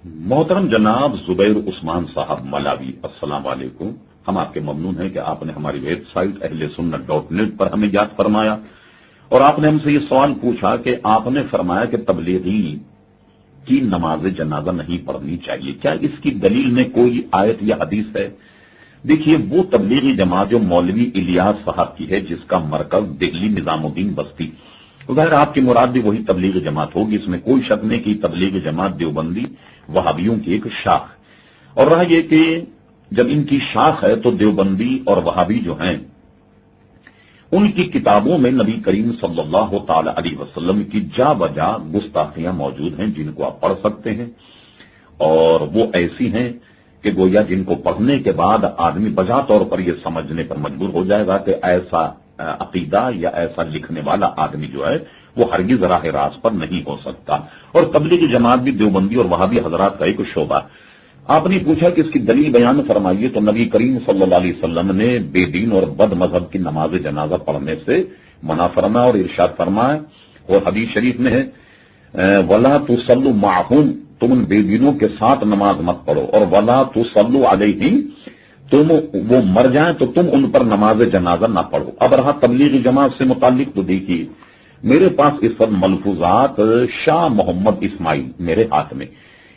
محترم جناب زبیر عثمان صاحب ملاوی، السلام علیکم۔ ہم آپ کے ممنون ہیں کہ آپ نے ہماری ویب سائٹ اہلسنت.net پر ہمیں یاد فرمایا اور آپ نے ہم سے یہ سوال پوچھا کہ آپ نے فرمایا کہ تبلیغی کی نماز جنازہ نہیں پڑھنی چاہیے، کیا اس کی دلیل میں کوئی آیت یا حدیث ہے؟ دیکھیے، وہ تبلیغی جماعت جو مولوی الیاس صاحب کی ہے، جس کا مرکز دہلی نظام الدین بستی، ظاہر آپ کی مراد بھی وہی تبلیغی جماعت ہوگی، اس میں کوئی شک نہیں کہ تبلیغی جماعت دیوبندی وہابیوں کی ایک شاخ، اور رہا یہ کہ جب ان کی شاخ ہے تو دیوبندی اور وہابی جو ہیں ان کی کتابوں میں نبی کریم صلی اللہ تعالی علیہ وسلم کی جا بجا گستاخیاں موجود ہیں جن کو آپ پڑھ سکتے ہیں، اور وہ ایسی ہیں کہ گویا جن کو پڑھنے کے بعد آدمی بجا طور پر یہ سمجھنے پر مجبور ہو جائے گا کہ ایسا عقیدہ یا ایسا لکھنے والا آدمی جو ہے وہ ہرگز راہ راست پر نہیں ہو سکتا۔ اور تبلیغی جماعت بھی دیوبندی اور وہابی حضرات کا ایک شعبہ۔ آپ نے پوچھا کہ اس کی دلیل بیان فرمائیے، تو نبی کریم صلی اللہ علیہ وسلم نے بے دین اور بد مذہب کی نماز جنازہ پڑھنے سے منع فرمایا اور ارشاد فرمایا، اور حدیث شریف میں ہے وَلَا تُصَلُّوا مَعَهُمْ، تم ان بے دینوں کے ساتھ نماز مت پڑھو، اور وَلَا تُصَلُّوا عَلَيْهِمْ، تم وہ مر جائیں تو تم ان پر نماز جنازہ نہ پڑھو۔ اب رہا تبلیغی جماعت سے متعلق، تو دیکھیے میرے پاس اس وقت ملفوظات شاہ محمد اسماعیل میرے ہاتھ میں،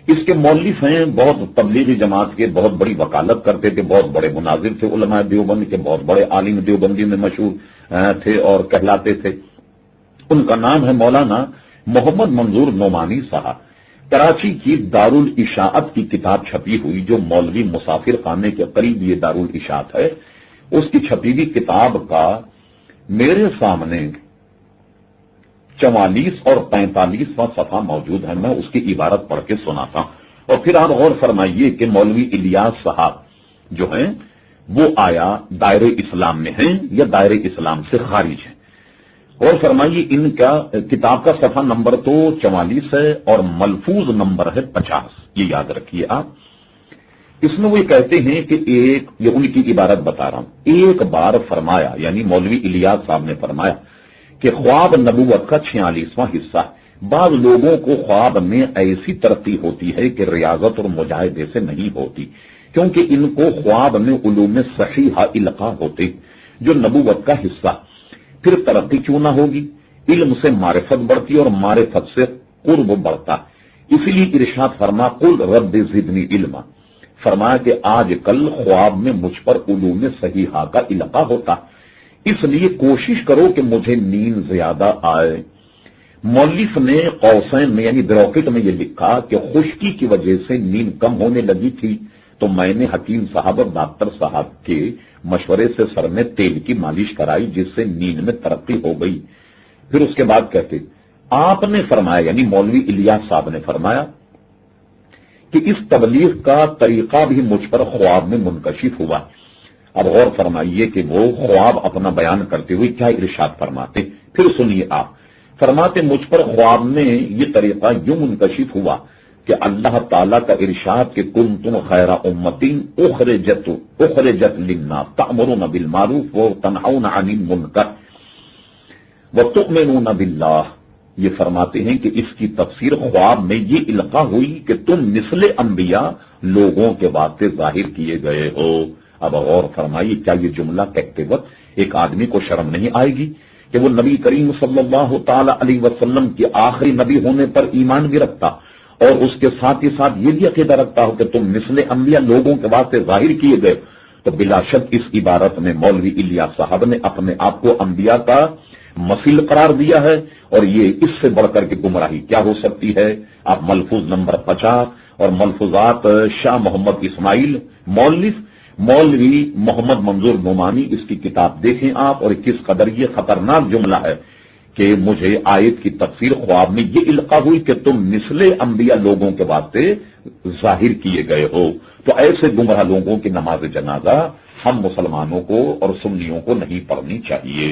اس کے مؤلف ہیں، بہت تبلیغی جماعت کے بہت بڑی وکالت کرتے تھے، بہت بڑے مناظر تھے علماء دیوبند کے، بہت بڑے عالم دیوبندی میں مشہور تھے اور کہلاتے تھے۔ ان کا نام ہے مولانا محمد منظور نعمانی صاحب۔ کراچی کی دارالاشاعت کی کتاب چھپی ہوئی، جو مولوی مسافر خانے کے قریب یہ دارالاشاعت ہے، اس کی چھپی ہوئی کتاب کا میرے سامنے 44 اور 45واں صفحہ موجود ہے، میں اس کی عبارت پڑھ کے سناتا ہوں، اور پھر آپ غور فرمائیے کہ مولوی الیاس صاحب جو ہیں وہ آیا دائرے اسلام میں ہیں یا دائرے اسلام سے خارج ہیں۔ اور فرمائیے ان کا کتاب کا صفحہ نمبر تو 44 ہے اور ملفوظ نمبر ہے 50، یہ یاد رکھیے آپ۔ اس میں وہ یہ کہتے ہیں کہ یہ ان کی عبارت بتا رہا ہوں، ایک بار فرمایا، یعنی مولوی الیاس صاحب نے فرمایا کہ خواب نبوت کا 46واں حصہ، بعض لوگوں کو خواب میں ایسی ترقی ہوتی ہے کہ ریاضت اور مجاہدے سے نہیں ہوتی، کیونکہ ان کو خواب میں علوم صحیحہ القاء ہوتے جو نبوت کا حصہ۔ پھر ترقی کیوں نہ ہوگی؟ علم سے معرفت بڑھتی اور معرفت سے قرب بڑھتا، اسی لیے ارشاد فرما قل رب زدنی علما، فرمایا کہ آج کل خواب میں مجھ پر علوم صحیحہ کا القاء ہوتا، اس لیے کوشش کرو کہ مجھے نیند زیادہ آئے۔ مؤلف نے قوسین میں یعنی بریکٹ میں یہ لکھا کہ خشکی کی وجہ سے نیند کم ہونے لگی تھی، تو میں نے حکیم صاحب اور ڈاکٹر صاحب کے مشورے سے سر میں تیل کی مالش کرائی، جس سے نیند میں ترقی ہو گئی۔ پھر اس کے بعد کہتے آپ نے فرمایا، یعنی مولوی الیاس صاحب نے فرمایا کہ اس تبلیغ کا طریقہ بھی مجھ پر خواب میں منکشف ہوا۔ اب غور فرمائیے کہ وہ خواب اپنا بیان کرتے ہوئے کیا ارشاد فرماتے، پھر سنیے آپ۔ فرماتے مجھ پر خواب میں یہ طریقہ یوں منکشف ہوا کہ اللہ تعالیٰ کا ارشاد کہ کنتم خیر امۃ اخرجت للناس تأمرون بالمعروف وتنہون عن المنکر وتؤمنون باللہ، یہ فرماتے ہیں کہ اس کی تفسیر خواب میں یہ القاء ہوئی کہ تم مثل انبیاء لوگوں کے واسطے ظاہر کیے گئے ہو۔ اب غور فرمائیے، کیا یہ جملہ کہتے وقت ایک آدمی کو شرم نہیں آئے گی کہ وہ نبی کریم صلی اللہ تعالی علیہ وسلم کے آخری نبی ہونے پر ایمان بھی رکھتا اور اس کے ساتھ ہی ساتھ یہ بھی عقیدہ رکھتا ہو کہ تم مثل انبیاء لوگوں کے واسطے ظاہر کیے گئے؟ تو بلا شک اس عبارت میں مولوی الیاس صاحب نے اپنے آپ کو انبیاء کا مثیل قرار دیا ہے، اور یہ اس سے بڑھ کر کے گمراہی کیا ہو سکتی ہے؟ آپ ملفوظ نمبر 50 اور ملفوظات شاہ محمد اسماعیل مؤلف مولوی محمد منظور نعمانی، اس کی کتاب دیکھیں آپ، اور کس قدر یہ خطرناک جملہ ہے کہ مجھے آیت کی تفسیر خواب میں یہ القاء ہوئی کہ تم مثل انبیاء لوگوں کے واسطے ظاہر کیے گئے ہو۔ تو ایسے گمراہ لوگوں کی نماز جنازہ ہم مسلمانوں کو اور سنیوں کو نہیں پڑھنی چاہیے۔